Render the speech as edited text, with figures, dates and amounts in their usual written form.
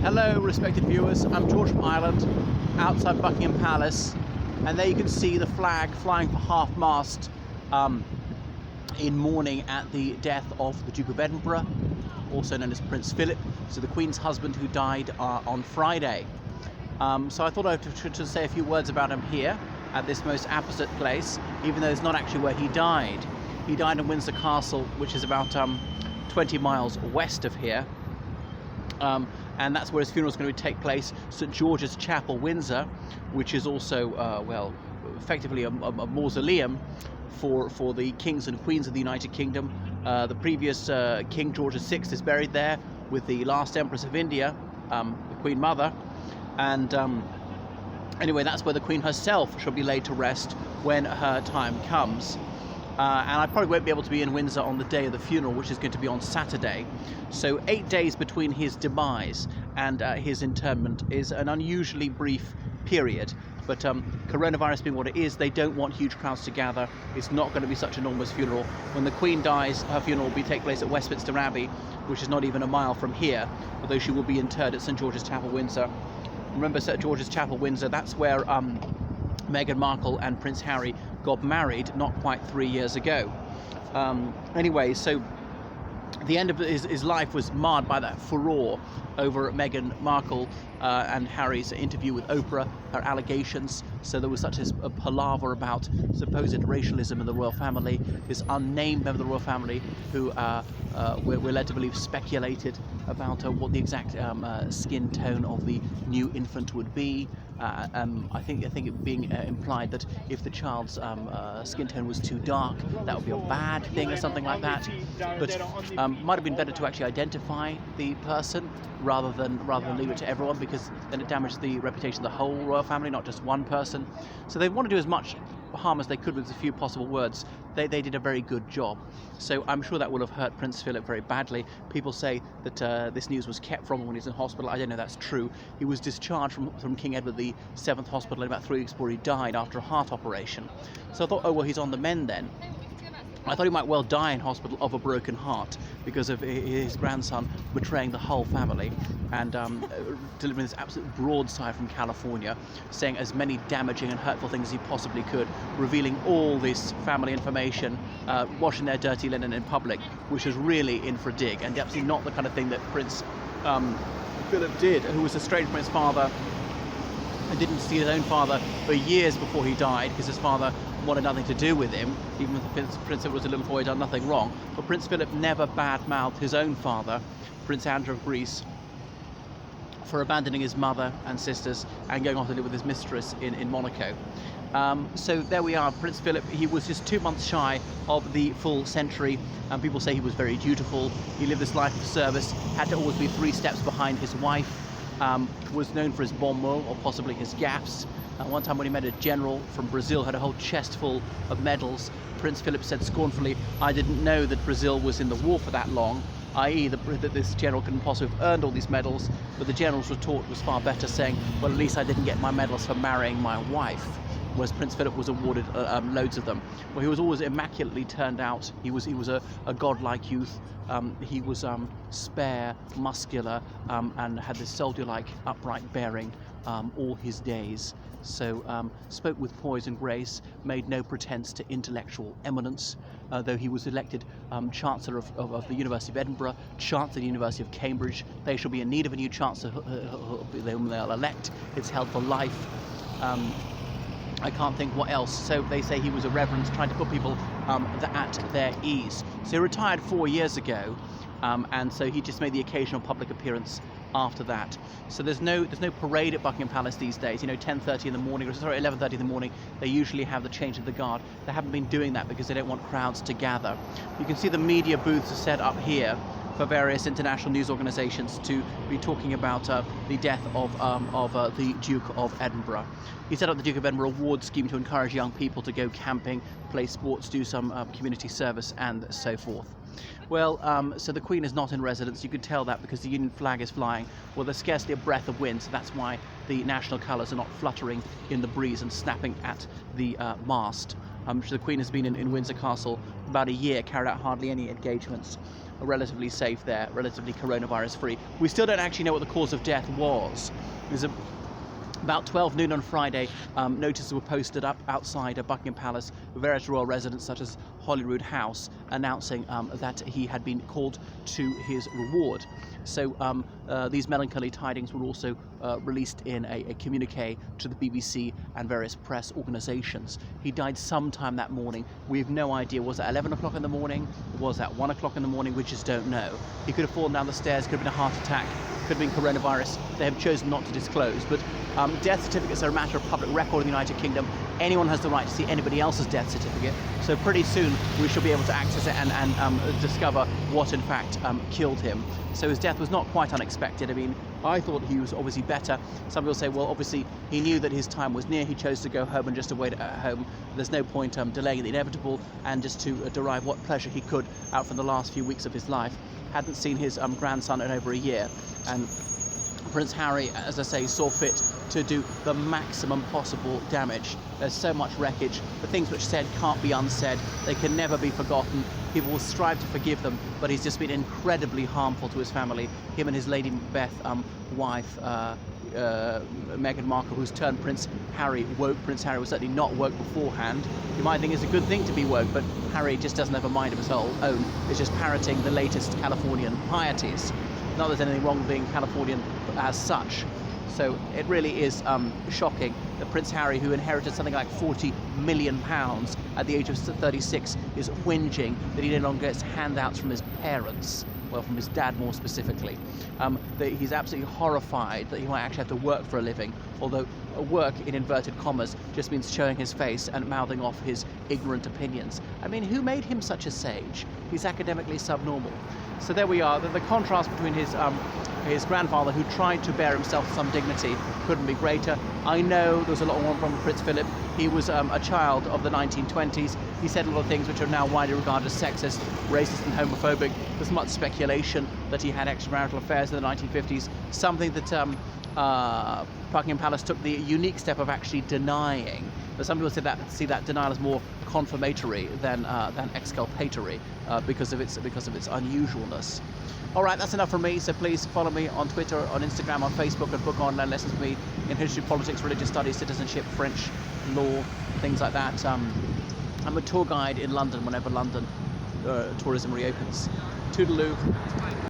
Hello respected viewers, I'm George from Ireland, outside Buckingham Palace, and there you can see the flag flying for half-mast in mourning at the death of the Duke of Edinburgh, also known as Prince Philip, so the Queen's husband, who died on Friday. So I thought I should say a few words about him here at this most apposite place, even though it's not actually where he died. He died in Windsor Castle, which is about 20 miles west of here. And that's where his funeral is going to take place, St George's Chapel, Windsor, which is also, well, effectively a mausoleum for the kings and queens of the United Kingdom. The previous King George VI is buried there with the last Empress of India, the Queen Mother, and anyway, that's where the Queen herself shall be laid to rest when her time comes. And I probably won't be able to be in Windsor on the day of the funeral, which is going to be on Saturday. So 8 days between his demise and his interment is an unusually brief period. But coronavirus being what it is, they don't want huge crowds to gather. It's not going to be such an enormous funeral. When the Queen dies, her funeral will take place at Westminster Abbey, which is not even a mile from here, although she will be interred at St George's Chapel, Windsor. Remember, St George's Chapel, Windsor, that's where Meghan Markle and Prince Harry got married not quite 3 years ago. Anyway, so the end of his life was marred by that furore over Meghan Markle and Harry's interview with Oprah, her allegations. So there was such a palaver about supposed racialism in the royal family. This unnamed member of the royal family who we're led to believe speculated about what the exact skin tone of the new infant would be. I think it being implied that if the child's skin tone was too dark, that would be a bad thing or something like that. But might have been better to actually identify the person rather than leave it to everyone, because then it damaged the reputation of the whole royal family, not just one person. So they want to do as much harm as they could with a few possible words. They did a very good job. So I'm sure that will have hurt Prince Philip very badly. People say that this news was kept from him when he was in hospital. I don't know if that's true. He was discharged from King Edward VII Hospital about 3 weeks before he died after a heart operation. So I thought, oh well, he's on the mend then. I thought he might well die in hospital of a broken heart because of his grandson betraying the whole family and delivering this absolute broadside from California, saying as many damaging and hurtful things as he possibly could, revealing all this family information, washing their dirty linen in public, which was really in for a dig, and absolutely not the kind of thing that Prince Philip did, who was estranged from his father and didn't see his own father for years before he died, because his father wanted nothing to do with him, even if Prince Philip was a little boy, done nothing wrong. But Prince Philip never bad-mouthed his own father, Prince Andrew of Greece, for abandoning his mother and sisters and going off to live with his mistress in Monaco. So there we are, Prince Philip. He was just 2 months shy of the full century, and people say he was very dutiful. He lived this life of service, had to always be 3 steps behind his wife, was known for his bon mot, or possibly his gaffes. One time when he met a general from Brazil, had a whole chest full of medals, Prince Philip said scornfully, "I didn't know that Brazil was in the war for that long," i.e. that this general couldn't possibly have earned all these medals, but the general's retort was far better, saying, well, at least I didn't get my medals for marrying my wife, whereas Prince Philip was awarded loads of them. Well, he was always immaculately turned out. He was a godlike youth. He was spare, muscular, and had this soldier-like upright bearing all his days. So spoke with poise and grace, made no pretense to intellectual eminence, though he was elected Chancellor of the University of Edinburgh, Chancellor of the University of Cambridge. They shall be in need of a new Chancellor whom they'll elect. It's held for life. I can't think what else. So they say he was a reverend, trying to put people at their ease. So he retired 4 years ago, and so he just made the occasional public appearance after that. So there's no parade at Buckingham Palace these days. 10:30 in the morning, or sorry, 11:30 in the morning. They usually have the change of the guard. They haven't been doing that because they don't want crowds to gather. You can see the media booths are set up here for various international news organisations to be talking about the death of the Duke of Edinburgh. He set up the Duke of Edinburgh award scheme to encourage young people to go camping, play sports, do some community service, and so forth. Well, so the Queen is not in residence. You could tell that because the Union flag is flying. Well, there's scarcely a breath of wind, so that's why the national colours are not fluttering in the breeze and snapping at the mast. The Queen has been in Windsor Castle about a year, carried out hardly any engagements, are relatively safe there, relatively coronavirus free. We still don't actually know what the cause of death was. It was about 12 noon on Friday, notices were posted up outside Buckingham Palace, various royal residents such as Holyrood House, announcing that he had been called to his reward. So these melancholy tidings were also released in a communique to the BBC and various press organisations. He died sometime that morning. We have no idea. Was it 11 o'clock in the morning? Was that 1 o'clock in the morning? We just don't know. He could have fallen down the stairs, could have been a heart attack, could have been coronavirus. They have chosen not to disclose. But death certificates are a matter of public record in the United Kingdom. Anyone has the right to see anybody else's death certificate. So pretty soon we shall be able to access it and discover what in fact killed him. So his death was not quite unexpected. I mean, I thought he was obviously better. Some people say, well, obviously he knew that his time was near. He chose to go home and just await at home. There's no point delaying the inevitable, and just to derive what pleasure he could out from the last few weeks of his life. Hadn't seen his grandson in over a year, and Prince Harry, as I say, saw fit to do the maximum possible damage. There's so much wreckage. The things which said can't be unsaid. They can never be forgotten. People will strive to forgive them, but he's just been incredibly harmful to his family. Him and his Lady Macbeth wife, Meghan Markle, who's turned Prince Harry woke. Prince Harry was certainly not woke beforehand. You might think it's a good thing to be woke, but Harry just doesn't have a mind of his own. It's just parroting the latest Californian pieties. Not that there's anything wrong with being Californian as such. So it really is shocking that Prince Harry, who inherited something like £40 million at the age of 36, is whinging that he no longer gets handouts from his parents. Well, from his dad more specifically. That he's absolutely horrified that he might actually have to work for a living, although work, in inverted commas, just means showing his face and mouthing off his ignorant opinions. I mean, who made him such a sage? He's academically subnormal. So there we are. The contrast between his grandfather, who tried to bear himself with some dignity, couldn't be greater. I know there was a lot more from Prince Philip. He was a child of the 1920s. He said a lot of things which are now widely regarded as sexist, racist and homophobic. There's much speculation that he had extramarital affairs in the 1950s, something that Buckingham Palace took the unique step of actually denying. But some people see that denial as more confirmatory than exculpatory because of its unusualness. All right, that's enough from me. So please follow me on Twitter, on Instagram, on Facebook, and book online lessons with me in history, politics, religious studies, citizenship, French, law, things like that. I'm a tour guide in London whenever London tourism reopens. Toodaloo.